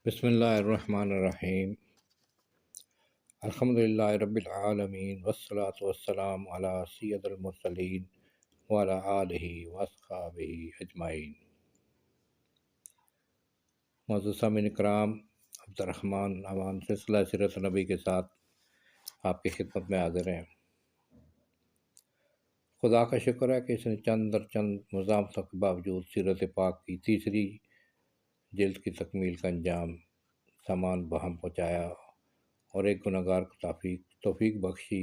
بسم اللہ الرحمن الرحیم۔ الحمدللہ رب العالمین والصلاة والسلام علی سید المرسلین وعلی آلہ واصحابہ اجمعین۔ معزز سامعین کرام، عبد الرحمن امان سلسلہ سیرت نبی کے ساتھ آپ کی خدمت میں حاضر ہیں۔ خدا کا شکر ہے کہ اس نے چند در چند مزاحمتوں کے باوجود سیرت پاک کی تیسری جلد کی تکمیل کا انجام سامان بہم پہنچایا اور ایک گنہگار کو توفیق بخشی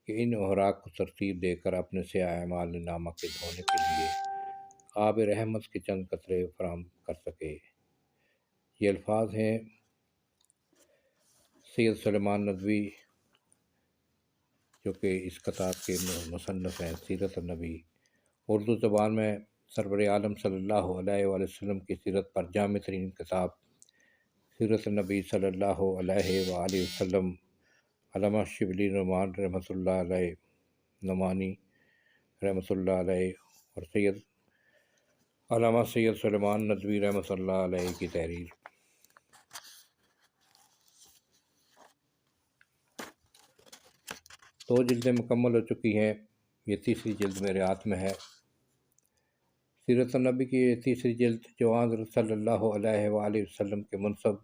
کہ ان اوراق کو ترتیب دے کر اپنے سیاہ اعمال نامہ کے دھونے کے لیے آب رحمت کے چند قطرے فراہم کر سکے۔ یہ الفاظ ہیں سید سلیمان ندوی، جو کہ اس کتاب کے مصنف ہیں سیرت النبی۔ اردو زبان میں سرور عالم صلی اللہ علیہ وآلہ وسلم کی سیرت پر جامع ترین کتاب سیرت النبی صلی اللہ علیہ وآلہ وسلم، علامہ شبلی نعمان رحمۃ اللہ علیہ، نعمانی رحمۃ اللہ علیہ اور علامہ سید سلیمان ندوی رحمۃ اللہ علیہ کی تحریر۔ دو جلدیں مکمل ہو چکی ہیں، یہ تیسری جلد میرے ہاتھ میں ہے۔ سیرت النبی کی یہ تیسری جلد جو حضرت صلی اللہ علیہ وآلہ وسلم کے منصب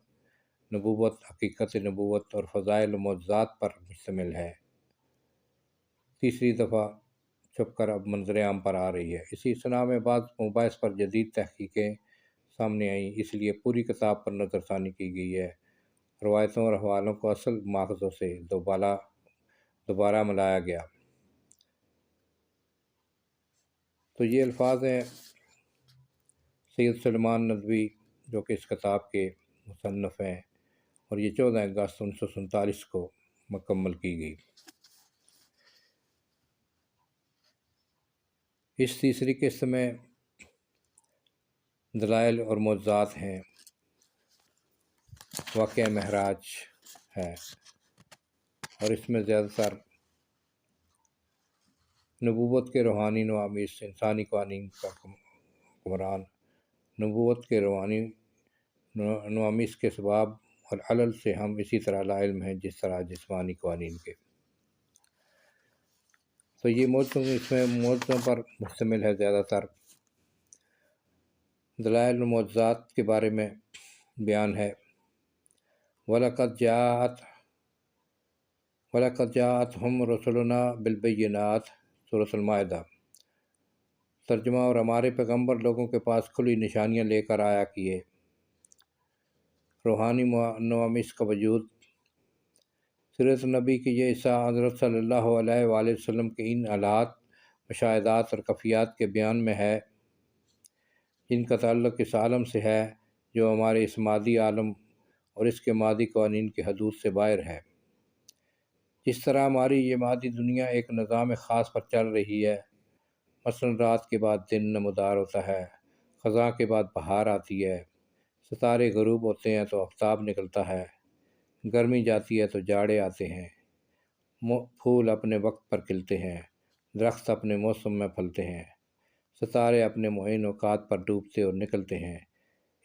نبوت، حقیقت نبوت اور فضائل و معجزات پر مشتمل ہے، تیسری دفعہ چھپ کر اب منظر عام پر آ رہی ہے۔ اسی صنع میں بعض مباحث پر جدید تحقیقیں سامنے آئیں، اس لیے پوری کتاب پر نظر ثانی کی گئی ہے۔ روایتوں اور حوالوں کو اصل ماخذوں سے دوبارہ ملایا گیا۔ تو یہ الفاظ ہیں سید سلیمان ندوی، جو کہ اس کتاب کے مصنف ہیں، اور یہ 14 اگست 1947 کو مکمل کی گئی۔ اس تیسری قسط میں دلائل اور معجزات ہیں، واقعہ معراج ہے، اور اس میں زیادہ تر نبوت کے روحانی نوامیس، انسانی قوانین کا حکمران، نبوت کے روحانی نوامیس کے اسباب اور علل سے ہم اسی طرح لا علم ہیں جس طرح جسمانی قوانین کے۔ تو یہ اس میں معجزوں پر مشتمل ہے زیادہ تر۔ دلائل و معجزات کے بارے میں بیان ہے۔ وَلَقَدْ جَاءَتْهُمْ رُسُلُنَا بِالْبَيِّنَاتِ، سورۃ المائدہ۔ ترجمہ: اور ہمارے پیغمبر لوگوں کے پاس کھلی نشانیاں لے کر آیا کیے۔ روحانی نوامیس کا وجود۔ سیرت نبی کی یہ حصہ حضرت صلی اللہ علیہ وآلہ وسلم کے ان حالات، مشاہدات اور کفیات کے بیان میں ہے جن کا تعلق اس عالم سے ہے جو ہمارے اس مادی عالم اور اس کے مادی قوانین کی حدود سے باہر ہے۔ جس طرح ہماری یہ مادی دنیا ایک نظام خاص پر چل رہی ہے، مثلاً رات کے بعد دن نمودار ہوتا ہے، خزاں کے بعد بہار آتی ہے، ستارے غروب ہوتے ہیں تو آفتاب نکلتا ہے، گرمی جاتی ہے تو جاڑے آتے ہیں، پھول اپنے وقت پر کھلتے ہیں، درخت اپنے موسم میں پھلتے ہیں، ستارے اپنے معین اوقات پر ڈوبتے اور نکلتے ہیں۔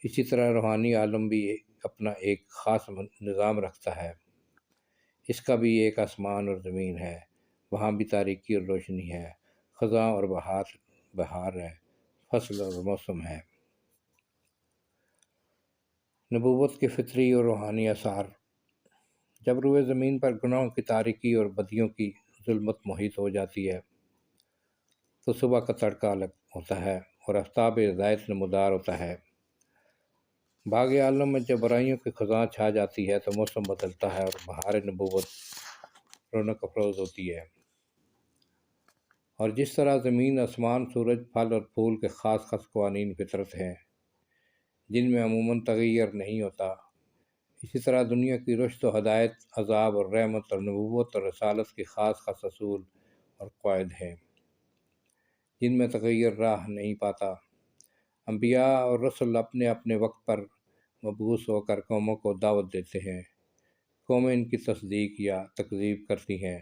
اسی طرح روحانی عالم بھی اپنا ایک خاص نظام رکھتا ہے۔ اس کا بھی ایک آسمان اور زمین ہے، وہاں بھی تاریکی اور روشنی ہے، خزاں اور بہار ہے، فصل اور موسم ہے۔ نبوت کے فطری اور روحانی اثار۔ جب روئے زمین پر گناہوں کی تاریکی اور بدیوں کی ظلمت محیط ہو جاتی ہے تو صبح کا تڑکا الگ ہوتا ہے اور آفتاب ہدایت نمودار ہوتا ہے۔ باغ عالم میں جب برائیوں کی خزاں چھا جاتی ہے تو موسم بدلتا ہے اور بہار نبوت رونق افروز ہوتی ہے۔ اور جس طرح زمین، آسمان، سورج، پھل اور پھول کے خاص قوانین فطرت ہیں جن میں عموماً تغیر نہیں ہوتا، اسی طرح دنیا کی رشد و ہدایت، عذاب اور رحمت اور نبوت اور رسالت کی خاص اصول اور قواعد ہیں جن میں تغیر راہ نہیں پاتا۔ انبیاء اور رسل اپنے اپنے وقت پر مبعوث ہو کر قوموں کو دعوت دیتے ہیں، قومیں ان کی تصدیق یا تکذیب کرتی ہیں،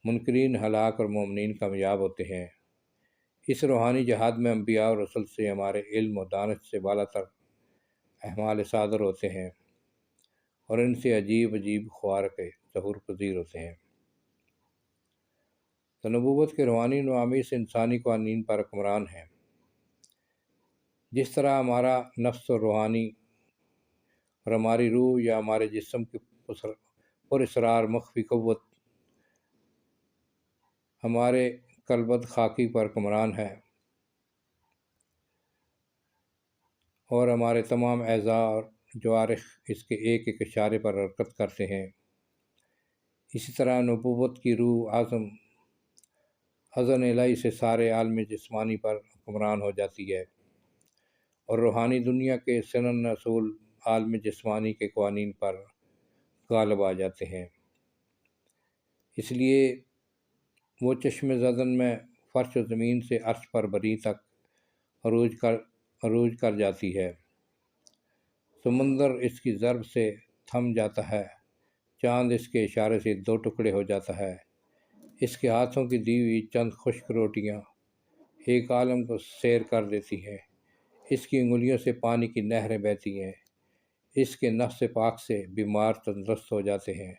منکرین ہلاک اور مومنین کامیاب ہوتے ہیں۔ اس روحانی جہاد میں انبیاء اور رسل سے ہمارے علم و دانش سے بالا تر اعمال صادر ہوتے ہیں۔ اور ان سے عجیب عجیب خوارق ظہور پذیر ہوتے ہیں۔ تو نبوت کے روحانی نوامیس انسانی قوانین پر حکمران ہیں۔ جس طرح ہمارا نفس اور روحانی اور ہماری روح یا ہمارے جسم کی پر اسرار مخفی قوت ہمارے کلبد خاکی پر حکمران ہے، اور ہمارے تمام اعضاء اور جوارح اس کے ایک ایک اشارے پر حرکت کرتے ہیں، اسی طرح نبوت کی روح اذن الہی سے سارے عالم جسمانی پر حکمران ہو جاتی ہے، اور روحانی دنیا کے سنن اصول عالم جسمانی کے قوانین پر غالب آ جاتے ہیں۔ اس لیے وہ چشم زدن میں فرش و زمین سے عرش پر بری تک عروج کر جاتی ہے، سمندر اس کی ضرب سے تھم جاتا ہے، چاند اس کے اشارے سے دو ٹکڑے ہو جاتا ہے، اس کے ہاتھوں کی دی ہوئی چند خشک روٹیاں ایک عالم کو سیر کر دیتی ہیں، اس کی انگلیوں سے پانی کی نہریں بہتی ہیں، اس کے نفس پاک سے بیمار تندرست ہو جاتے ہیں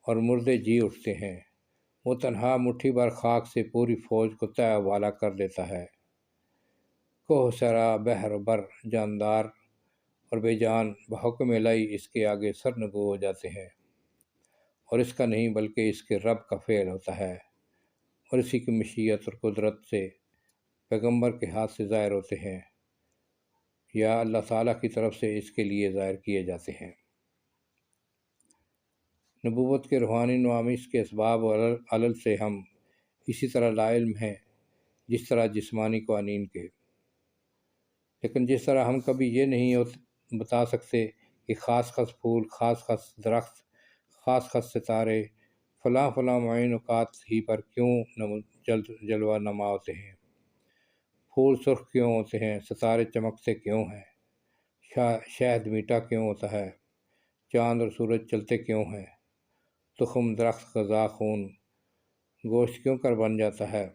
اور مردے جی اٹھتے ہیں، وہ تنہا مٹھی بھر خاک سے پوری فوج کو تہ والا کر دیتا ہے، کوہ سرا بحر و بر جاندار اور بے جان بحکم الہی اس کے آگے سرنگو ہو جاتے ہیں، اور اس کا نہیں بلکہ اس کے رب کا فعل ہوتا ہے، اور اسی کی مشیت اور قدرت سے پیغمبر کے ہاتھ سے ظاہر ہوتے ہیں یا اللہ تعالیٰ کی طرف سے اس کے لیے ظاہر کیے جاتے ہیں۔ نبوت کے روحانی نوامیس کے اسباب و علل سے ہم اسی طرح لا علم ہیں جس طرح جسمانی قوانین کے، لیکن جس طرح ہم کبھی یہ نہیں بتا سکتے کہ خاص پھول، خاص درخت، خاص ستارے فلاں معین اوقات ہی پر کیوں جلوہ نما ہوتے ہیں، پھول سرخ کیوں ہوتے ہیں، ستارے چمکتے کیوں ہیں، شہد میٹھا کیوں ہوتا ہے، چاند اور سورج چلتے کیوں ہیں، تخم، درخت، غذا، خون، گوشت کیوں کر بن جاتا ہے،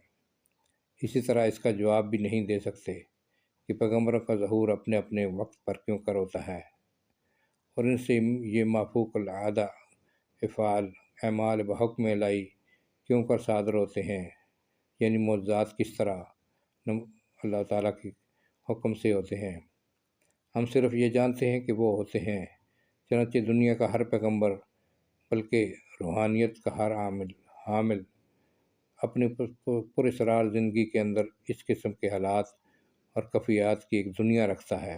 اسی طرح اس کا جواب بھی نہیں دے سکتے کہ پیغمبروں کا ظہور اپنے اپنے وقت پر کیوں کر ہوتا ہے، اور ان سے یہ مافوق العادہ افعال اعمال بحکم الہی کیوں کر صادر ہوتے ہیں، یعنی معجزات کس طرح اللہ تعالیٰ کے حکم سے ہوتے ہیں۔ ہم صرف یہ جانتے ہیں کہ وہ ہوتے ہیں، چنانچہ دنیا کا ہر پیغمبر بلکہ روحانیت کا ہر حامل اپنی پراسرار زندگی کے اندر اس قسم کے حالات اور کفیات کی ایک دنیا رکھتا ہے۔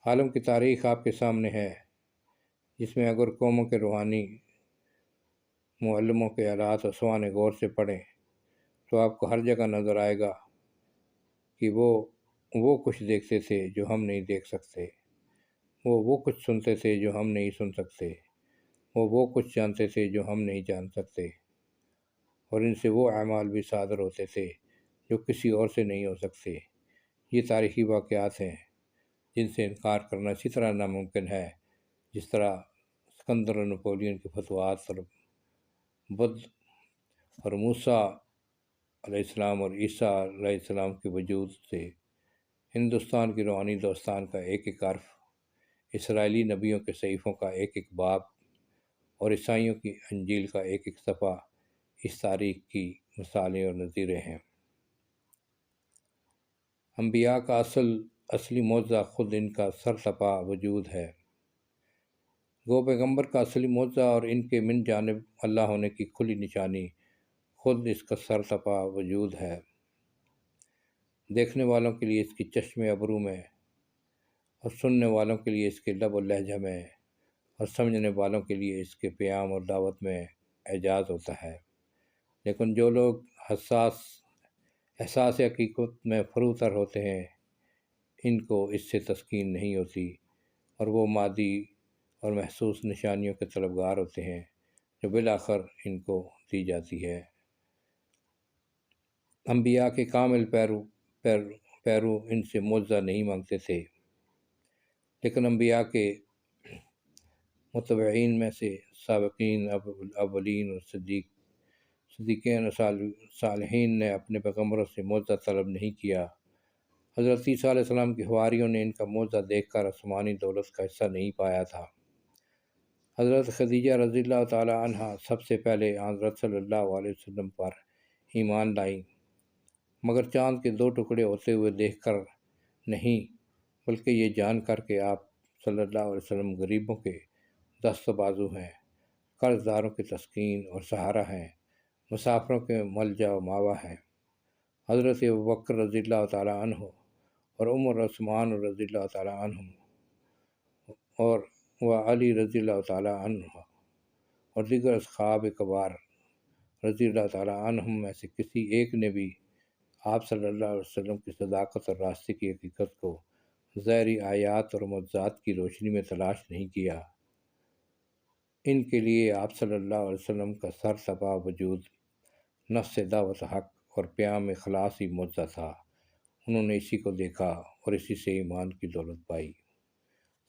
عالم کی تاریخ آپ کے سامنے ہے، جس میں اگر قوموں کے روحانی معلموں کے حالات و سوانح غور سے پڑھیں تو آپ کو ہر جگہ نظر آئے گا کہ وہ کچھ دیکھتے تھے جو ہم نہیں دیکھ سکتے، وہ کچھ سنتے تھے جو ہم نہیں سن سکتے، وہ کچھ جانتے تھے جو ہم نہیں جان سکتے، اور ان سے وہ اعمال بھی صادر ہوتے تھے جو کسی اور سے نہیں ہو سکتے۔ یہ تاریخی واقعات ہیں جن سے انکار کرنا اسی طرح ناممکن ہے جس طرح اسکندر اور نپولین کے فتوحات اور بدھ اور موسیٰ علیہ السلام اور عیسیٰ علیہ السلام کے وجود سے ہندوستان کی روحانی دوستان کا ایک ایک حرف، اسرائیلی نبیوں کے صحیفوں کا ایک ایک باب اور عیسائیوں کی انجیل کا ایک ایک صفحہ اس تاریخ کی مثالیں اور نظیریں ہیں۔ انبیاء کا اصلی معجزہ خود ان کا سرتپا وجود ہے، گو پیغمبر کا اصلی معجزہ اور ان کے من جانب اللہ ہونے کی کھلی نشانی خود اس کا سرتپا وجود ہے، دیکھنے والوں کے لیے اس کی چشم ابرو میں، اور سننے والوں کے لیے اس کے لب و لہجہ میں، اور سمجھنے والوں کے لیے اس کے پیام اور دعوت میں اعجاز ہوتا ہے، لیکن جو لوگ احساس حقیقت میں فروتر ہوتے ہیں ان کو اس سے تسکین نہیں ہوتی، اور وہ مادی اور محسوس نشانیوں کے طلبگار ہوتے ہیں جو بالآخر ان کو دی جاتی ہے۔ انبیاء کے کامل پیرو ان سے معجزہ نہیں مانگتے تھے، لیکن انبیاء کے متبعین میں سے سابقین اولین اور صدیقین اور صالحین نے اپنے پیغمبروں سے معجزہ طلب نہیں کیا۔ حضرت عیسیٰ علیہ السلام کے حواریوں نے ان کا معجزہ دیکھ کر آسمانی دولت کا حصہ نہیں پایا تھا، حضرت خدیجہ رضی اللہ تعالی عنہ سب سے پہلے حضرت صلی اللہ علیہ وسلم پر ایمان لائیں، مگر چاند کے 2 ٹکڑے ہوتے ہوئے دیکھ کر نہیں، بلکہ یہ جان کر کہ آپ صلی اللہ علیہ وسلم غریبوں کے دست و بازو ہیں، قرض داروں کی تسکین اور سہارا ہیں، مسافروں کے ملجا و ماوا ہیں۔ حضرت ابوبکر رضی اللہ تعالی عنہ اور عمر عثمان رضی اللہ تعالی عنہ اور علی رضی اللہ تعالی عنہ اور دیگر اصحاب کبار رضی اللہ تعالی عنہم میں سے کسی ایک نے بھی آپ صلی اللہ علیہ وسلم کی صداقت اور راستے کی حقیقت کو ظاہری آیات اور معجزات کی روشنی میں تلاش نہیں کیا۔ ان کے لیے آپ صلی اللہ علیہ وسلم کا سر تپا وجود نفس دعوت حق اور پیام اخلاص ہی معجزہ تھا۔ انہوں نے اسی کو دیکھا اور اسی سے ایمان کی دولت پائی۔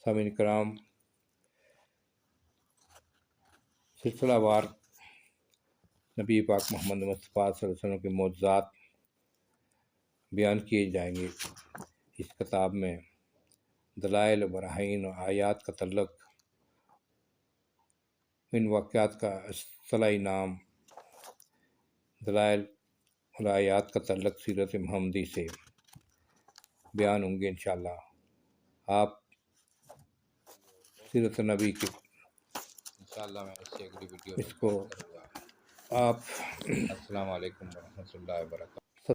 سامعین کرام، سلسلہ وار نبی پاک محمد مصطفیٰ صلی اللہ علیہ وسلم کے معجزات بیان کیے جائیں گے۔ اس کتاب میں دلائل و براہین اور آیات کا تعلق، ان واقعات کا اصطلاحی نام دلائل اور آیات کا تعلق سیرت محمدی سے بیان ہوں گے انشاءاللہ۔ آپ سیرت نبی کی انشاءاللہ میں اس سے اگلی ویڈیو اس کو آپ السلام علیکم ورحمۃ اللہ وبرکاتہ۔